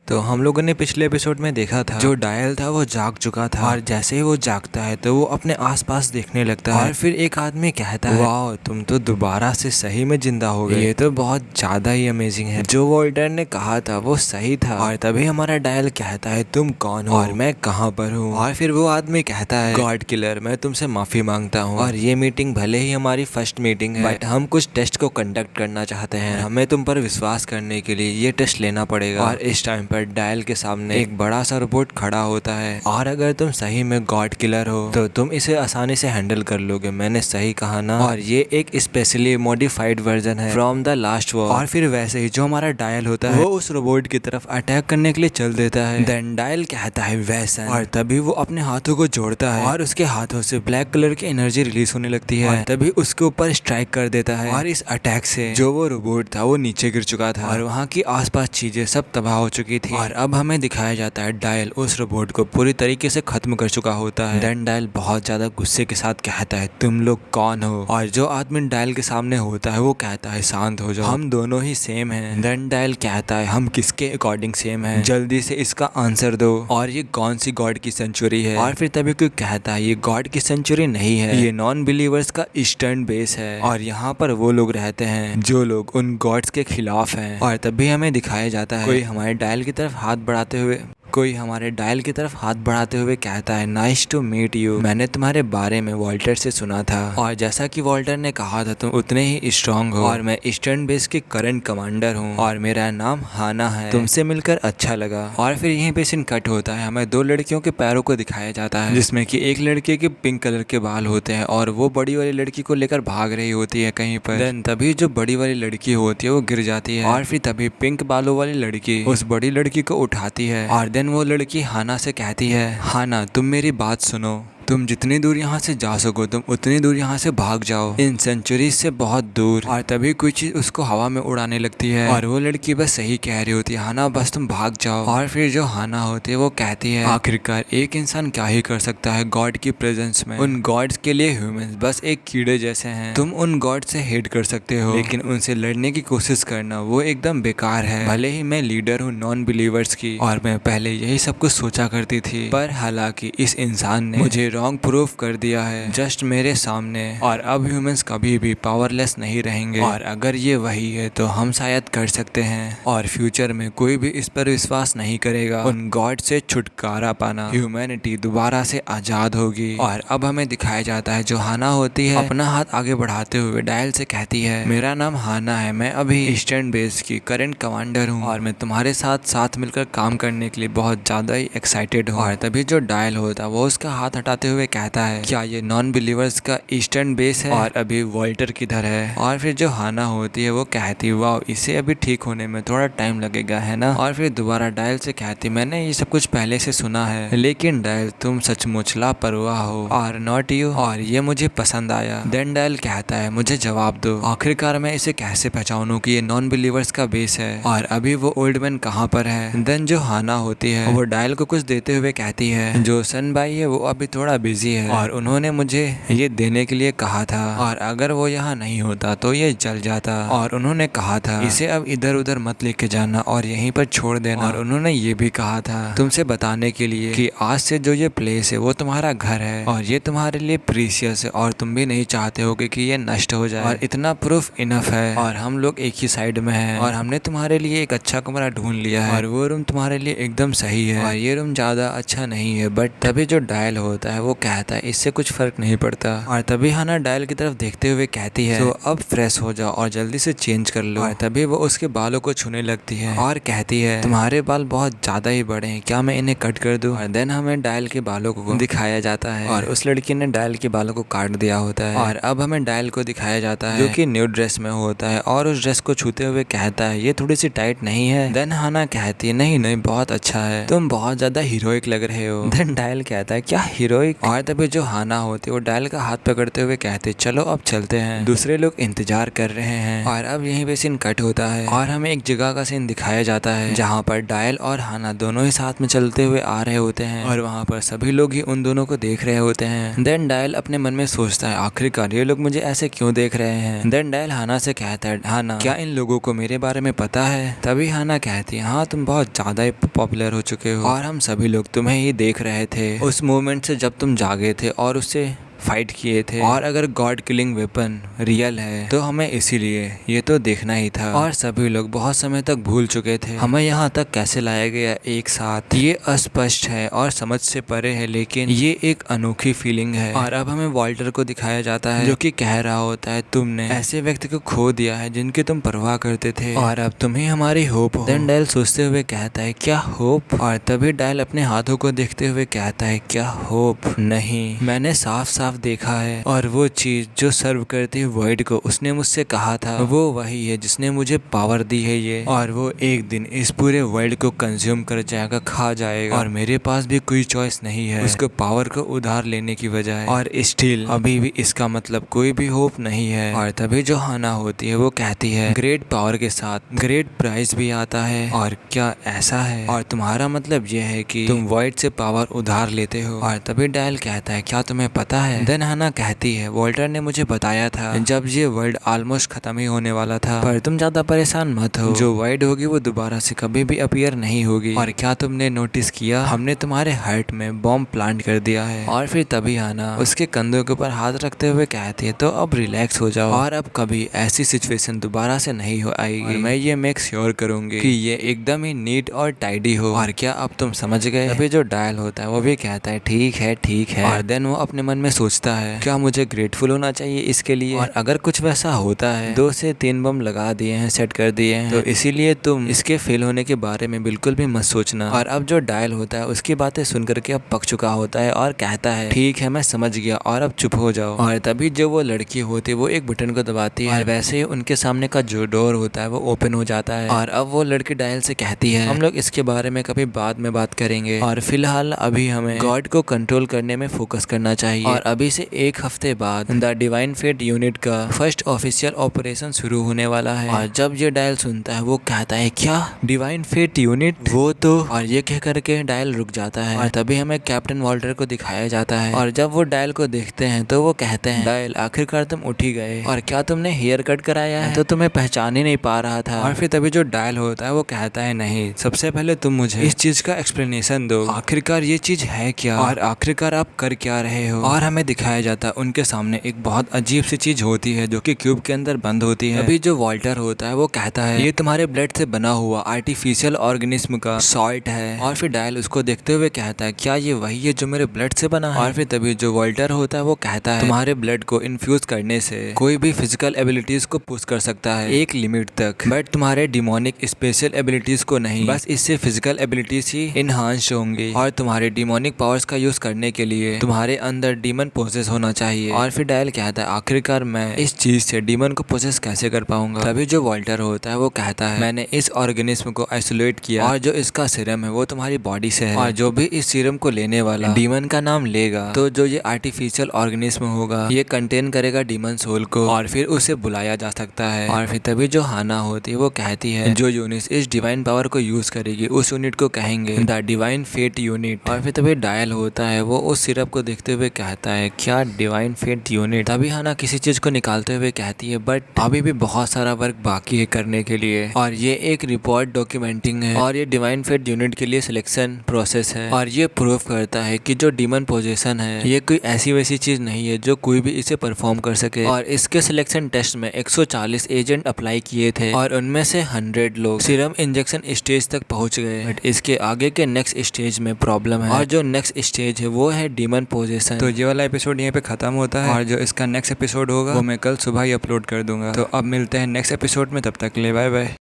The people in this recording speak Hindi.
तो हम लोगों ने पिछले एपिसोड में देखा था जो डायल था वो जाग चुका था और जैसे ही वो जागता है तो वो अपने आसपास देखने लगता है और फिर एक आदमी कहता है वाह तुम तो दोबारा से सही में जिंदा हो गए, ये तो बहुत ज्यादा ही अमेजिंग है। जो वोल्टर ने कहा था वो सही था और तभी हमारा डायल कहता है तुम कौन हो और मैं कहाँ पर हूँ। और फिर वो आदमी कहता है गॉड किलर मैं तुमसे माफी मांगता हूँ और ये मीटिंग भले ही हमारी फर्स्ट मीटिंग है बट हम कुछ टेस्ट को कंडक्ट करना चाहते हैं, हमें तुम पर विश्वास करने के लिए ये टेस्ट लेना पड़ेगा। और इस टाइम पर डायल के सामने एक बड़ा सा रोबोट खड़ा होता है और अगर तुम सही में गॉड किलर हो तो तुम इसे आसानी से हैंडल कर लोगे, मैंने सही कहा ना। और ये एक स्पेशली मॉडिफाइड वर्जन है फ्रॉम द लास्ट वॉर। और फिर वैसे ही जो हमारा डायल होता है वो उस रोबोट की तरफ अटैक करने के लिए चल देता है। देन डायल कहता है वैसन और तभी वो अपने हाथों को जोड़ता है और उसके हाथों से ब्लैक कलर की एनर्जी रिलीज होने लगती है और तभी उसके ऊपर स्ट्राइक कर देता है और इस अटैक से जो वो रोबोट था वो नीचे गिर चुका था और वहाँ की आसपास चीजें सब तबाह हो चुकी थी। और अब हमें दिखाया जाता है डायल उस रोबोट को पूरी तरीके से खत्म कर चुका होता है। देन डायल बहुत ज्यादा गुस्से के साथ कहता है तुम लोग कौन हो। और जो आदमी डायल के सामने होता है वो कहता है शांत हो जाओ, हम दोनों ही सेम हैं। देन डायल कहता है हम किसके अकॉर्डिंग सेम हैं, जल्दी से इसका आंसर दो और ये कौन सी गॉड की सेंचुरी है। और फिर तभी कोई कहता है ये गॉड की सेंचुरी नहीं है, ये नॉन बिलीवर्स का ईस्टर्न बेस है और यहाँ पर वो लोग रहते हैं जो लोग उन गॉड्स के खिलाफ हैं। और तभी हमें दिखाया जाता है कोई हमारे डायल की तरफ हाथ बढ़ाते हुए कहता है नाइस टू मीट यू, मैंने तुम्हारे बारे में वॉल्टर से सुना था और जैसा कि वॉल्टर ने कहा था तुम उतने ही स्ट्रांग हो और मैं ईस्टर्न बेस के करंट कमांडर हूँ और मेरा नाम हाना है, तुमसे मिलकर अच्छा लगा। और फिर यहीं पे सीन कट होता है, हमें दो लड़कियों के पैरों को दिखाया जाता है जिसमें कि एक लड़के के पिंक कलर के बाल होते हैं और वो बड़ी वाली लड़की को लेकर भाग रही होती है कहीं पर। देन तभी जो बड़ी वाली लड़की होती है वो गिर जाती है और फिर तभी पिंक बालों वाली लड़की उस बड़ी लड़की को उठाती है और देन वो लड़की हाना से कहती है हाना तुम मेरी बात सुनो, तुम जितनी दूर यहाँ से जा सको तुम उतनी दूर यहाँ से भाग जाओ इन सेंचुरीज से बहुत दूर। और तभी कोई चीज उसको हवा में उड़ाने लगती है और वो लड़की बस सही कह रही होती है हाना बस तुम भाग जाओ। और फिर जो हाना होती है वो कहती है आखिरकार एक इंसान क्या ही कर सकता है गॉड की प्रेजेंस में, उन गॉड्स के लिए ह्यूमंस बस एक कीड़े जैसे हैं, तुम उन गॉड से हेट कर सकते हो लेकिन उनसे लड़ने की कोशिश करना वो एकदम बेकार है। भले ही मैं लीडर हूँ नॉन बिलीवर्स की और मैं पहले यही सब कुछ सोचा करती थी पर हालांकि इस इंसान ने मुझे रॉन्ग प्रूफ कर दिया है जस्ट मेरे सामने और अब ह्यूमंस कभी भी पावरलेस नहीं रहेंगे और अगर ये वही है तो हम शायद कर सकते हैं और फ्यूचर में कोई भी इस पर विश्वास नहीं करेगा, उन गॉड से छुटकारा पाना, ह्यूमैनिटी दोबारा से आजाद होगी। और अब हमें दिखाया जाता है जो हाना होती है अपना हाथ आगे बढ़ाते हुए डायल से कहती है मेरा नाम हाना है, मैं अभी ईस्टर्न बेस की करंट कमांडर हूँ और मैं तुम्हारे साथ मिलकर काम करने के लिए बहुत ज्यादा ही एक्साइटेड हूँ। और तभी जो डायल होता है वो उसका हाथ हटाते हुए कहता है क्या ये नॉन बिलीवर्स का ईस्टर्न बेस है और अभी वॉल्टर किधर है। और फिर जो हाना होती है वो कहती वाह इसे अभी ठीक होने में थोड़ा टाइम लगेगा है ना। और फिर दोबारा डायल से कहती मैंने ये सब कुछ पहले से सुना है लेकिन डायल तुम सचमुच लापरवाह हो और नॉट यू और ये मुझे पसंद आया। देन डायल कहता है मुझे जवाब दो, आखिरकार मैं इसे कैसे पहचानूं कि ये नॉन बिलीवर्स का बेस है और अभी वो ओल्ड मैन कहाँ पर है। देन जो हाना होती है वो डायल को कुछ देते हुए कहती है जो सन भाई है वो अभी थोड़ा बिजी है और उन्होंने मुझे ये देने के लिए कहा था और अगर वो यहाँ नहीं होता तो ये जल जाता और उन्होंने कहा था इसे अब इधर उधर मत लेके जाना और यहीं पर छोड़ देना। और उन्होंने ये भी कहा था तुमसे बताने के लिए कि आज से जो ये प्लेस है वो तुम्हारा घर है और ये तुम्हारे लिए प्रीशियस है और तुम भी नहीं चाहते हो कि ये नष्ट हो जाए और इतना प्रूफ इनफ है और हम लोग एक ही साइड में हैं और हमने तुम्हारे लिए एक अच्छा कमरा ढूंढ लिया है और वो रूम तुम्हारे लिए एकदम सही है और ये रूम ज्यादा अच्छा नहीं है। बट तभी जो डायल होता है वो कहता है इससे कुछ फर्क नहीं पड़ता। और तभी हाना डायल की तरफ देखते हुए कहती है तो अब फ्रेश हो जाओ और जल्दी से चेंज कर लो। और तभी वो उसके बालों को छूने लगती है और कहती है तुम्हारे बाल बहुत ज्यादा ही बड़े हैं, क्या मैं इन्हें कट कर दूं। और देन हमें डायल के बालों को दिखाया जाता है और उस लड़की ने डायल के बालों को काट दिया होता है। और अब हमें डायल को दिखाया जाता है जो कि न्यू ड्रेस में होता है और उस ड्रेस को छूते हुए कहता है ये थोड़ी सी टाइट नहीं है। देन हाना कहती है नहीं नहीं बहुत अच्छा है, तुम बहुत ज्यादा हीरोइक लग रहे हो। देन डायल कहता है क्या हीरोइक, ठीक। और तभी जो हाना होती है वो डायल का हाथ पकड़ते हुए कहते चलो अब चलते हैं, दूसरे लोग इंतजार कर रहे हैं। और अब यहीं पे सीन कट होता है और हमें एक जगह का सीन दिखाया जाता है जहाँ पर डायल और हाना दोनों ही साथ में चलते हुए आ रहे होते हैं और वहाँ पर सभी लोग ही उन दोनों को देख रहे होते हैं। देन डायल अपने मन में सोचता है आखिरकार ये लोग मुझे ऐसे क्यों देख रहे हैं। देन डायल हाना से कहता है हाना क्या इन लोगों को मेरे बारे में पता है। तभी हाना कहती है हाँ तुम बहुत ज्यादा ही पॉपुलर हो चुके हो और हम सभी लोग तुम्हें ही देख रहे थे उस मोमेंट से जब तुम जागे थे और उससे फाइट किए थे। और अगर गॉड किलिंग वेपन रियल है तो हमें इसीलिए ये तो देखना ही था। और सभी लोग बहुत समय तक भूल चुके थे हमें यहाँ तक कैसे लाया गया एक साथ, ये अस्पष्ट है और समझ से परे है, लेकिन ये एक अनोखी फीलिंग है। और अब हमें वॉल्टर को दिखाया जाता है जो कि कह रहा होता है तुमने ऐसे व्यक्ति को खो दिया है जिनकी तुम परवाह करते थे और अब तुम ही हमारी होप हो। देन डायल सोचते हुए कहता है क्या होप। और तभी डायल अपने हाथों को देखते हुए कहता है क्या होप नहीं, मैंने साफ साफ देखा है और वो चीज जो सर्व करती है वॉइड को उसने मुझसे कहा था वो वही है जिसने मुझे पावर दी है ये, और वो एक दिन इस पूरे वर्ल्ड को कंज्यूम कर जाएगा, खा जाएगा और मेरे पास भी कोई चॉइस नहीं है उसको पावर को उधार लेने की बजाय। और स्टिल अभी भी इसका मतलब कोई भी होप नहीं है। और तभी जो हाना होती है वो कहती है ग्रेट पावर के साथ ग्रेट प्राइस भी आता है और क्या ऐसा है और तुम्हारा मतलब ये है कि तुम वॉइड से पावर उधार लेते हो। और तभी डायल कहता है क्या तुम्हें पता है। देन हाना कहती है वॉल्टर ने मुझे बताया था जब ये वर्ल्ड ऑलमोस्ट खत्म ही होने वाला था, पर तुम ज्यादा परेशान मत हो, जो वॉइड होगी वो दोबारा से कभी भी अपीयर नहीं होगी। और क्या तुमने नोटिस किया हमने तुम्हारे हार्ट में बॉम्ब प्लांट कर दिया है। और फिर तभी हाना उसके कंधों के ऊपर हाथ रखते हुए कहती है तो अब रिलैक्स हो जाओ और अब कभी ऐसी सिचुएशन दोबारा से नहीं हो आएगी। मैं ये मेक श्योर करूंगी कि ये एकदम ही नीट और टाइडी हो। और क्या अब तुम समझ गए। तभी जो डायल होता है वो भी कहता है ठीक है ठीक है। और देन वो अपने मन में सोचता है क्या मुझे ग्रेटफुल होना चाहिए इसके लिए, और अगर कुछ वैसा होता है 2 से 3 बम लगा दिए हैं सेट कर दिए हैं तो इसीलिए तुम इसके फेल होने के बारे में बिल्कुल भी मत सोचना। और अब जो डायल होता है उसकी बातें सुनकर के अब पक चुका होता है और कहता है ठीक है मैं समझ गया और अब चुप हो जाओ। और तभी जो वो लड़की होती है वो एक बटन को दबाती है और वैसे ही उनके सामने का जो डोर होता है वो ओपन हो जाता है। और अब वो लड़की डायल से कहती है हम लोग इसके बारे में कभी बाद में बात करेंगे और फिलहाल अभी हमें गॉड को कंट्रोल करने में फोकस करना चाहिए। और अभी से एक हफ्ते बाद द डिवाइन फेट यूनिट का फर्स्ट ऑफिशियल ऑपरेशन शुरू होने वाला है। और जब ये डायल सुनता है वो कहता है क्या डिवाइन फेट यूनिट वो तो, और ये कह करके डायल रुक जाता है। और तभी हमें कैप्टन वॉल्टर को दिखाया जाता है और जब वो डायल को देखते हैं तो वो कहते हैं डायल आखिरकार तुम उठ ही गए, और क्या तुमने हेयर कट कराया है, तो तुम्हें पहचान ही नहीं पा रहा था। और फिर तभी जो डायल होता है वो कहता है नहीं सबसे पहले तुम मुझे इस चीज का एक्सप्लेनेशन दो, आखिरकार ये चीज है क्या और आखिरकार आप कर क्या रहे हो। और हमें दिखाया जाता है उनके सामने एक बहुत अजीब सी चीज होती है जो कि क्यूब के अंदर बंद होती है। अभी जो वॉल्टर होता है वो कहता है ये तुम्हारे ब्लड से बना हुआ आर्टिफिशियल ऑर्गेनिज्म का सॉल्ट है। और फिर डायल उसको देखते हुए कहता है क्या ये वही है जो मेरे ब्लड से बना है। और फिर तभी जो वॉल्टर होता है वो कहता है तुम्हारे ब्लड को इन्फ्यूज करने से कोई भी फिजिकल एबिलिटीज को पुश कर सकता है एक लिमिट तक, बट तुम्हारे डिमोनिक स्पेशल एबिलिटीज को नहीं, बस इससे फिजिकल एबिलिटीज ही इनहांस होंगी। और तुम्हारे डिमोनिक पावर्स का यूज करने के लिए तुम्हारे अंदर डीमन पोसेस होना चाहिए। और फिर डायल कहता है आखिरकार मैं इस चीज से डीमन को पोसेस कैसे कर पाऊंगा। तभी जो वॉल्टर होता है वो कहता है मैंने इस ऑर्गेनिज्म को आइसोलेट किया और जो इसका सीरम है वो तुम्हारी बॉडी से है, और जो भी इस सीरम को लेने वाला डीमन का नाम लेगा तो जो ये आर्टिफिशियल ऑर्गेनिज्म होगा ये कंटेन करेगा डीमन सोल को और फिर उसे बुलाया जा सकता है। और फिर तभी जो हाना होती है वो कहती है जो यूनिट इस डिवाइन पावर को यूज करेगी उस यूनिट को कहेंगे द डिवाइन फेट यूनिट। और फिर तभी डायल होता है वो उस सिरप को देखते हुए कहता है क्या डिवाइन फेट यूनिट। तभी हाना किसी चीज को निकालते हुए कहती है बट अभी भी बहुत सारा वर्क बाकी है करने के लिए, और ये एक रिपोर्ट डॉक्यूमेंटिंग है और ये डिवाइन फेट यूनिट के लिए सिलेक्शन प्रोसेस है। और ये प्रूव करता है कि जो डीमन पोजीशन है ये कोई ऐसी वैसी चीज नहीं है जो कोई भी इसे परफॉर्म कर सके। और इसके सिलेक्शन टेस्ट में 140 एजेंट अप्लाई किए थे और उनमें से 100 लोग सीरम इंजेक्शन स्टेज तक पहुंच गए, बट इसके आगे के नेक्स्ट स्टेज में प्रॉब्लम है। और जो नेक्स्ट स्टेज है वो है डीमन पोजीशन। तो ये वाला एपिसोड यहीं पे खत्म होता है और जो इसका नेक्स्ट एपिसोड होगा वो मैं कल सुबह ही अपलोड कर दूंगा। तो अब मिलते हैं नेक्स्ट एपिसोड में, तब तक के लिए बाय बाय।